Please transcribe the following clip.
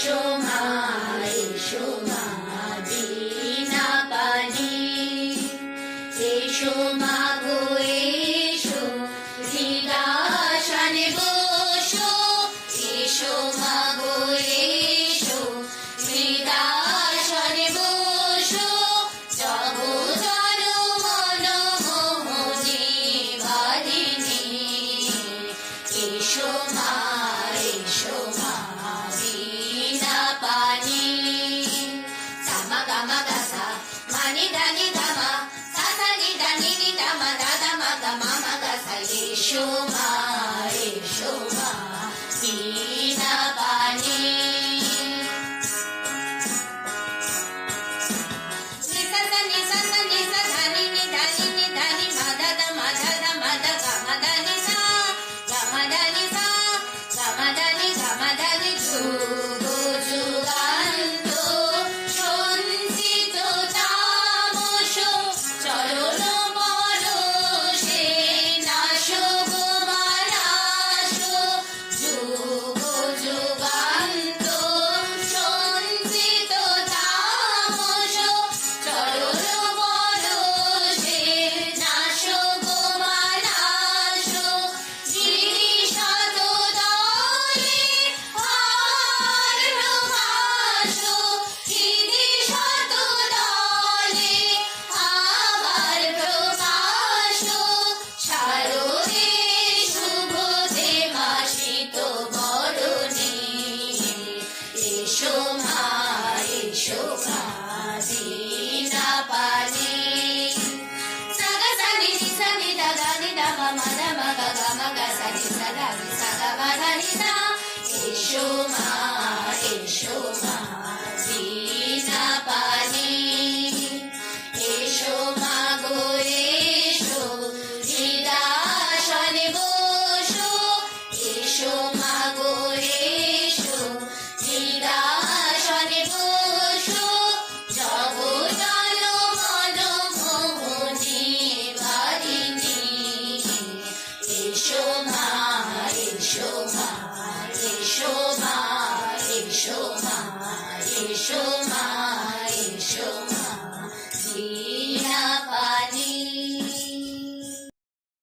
এসো মা বিনা পানি এসো মা গো এসো হৃদাসনে বসো এসো মা গো এসো হৃদাসনে বসো জগৎ মন মোহনে বাদিনী এসো মা বিনা পানি সামা গামা গাসা মানি দানি ধামা সাসা নি দানি নি ধামা দাদা মা গামা মা গাসা এসো মা বিনা পানি এসো মা বিনা পানি এসো মা গো এসো হৃদাসনে বসো এসো মা গো এসো হৃদাসনে বসো জগৎ মন মোহনে বাদিনী এসো মা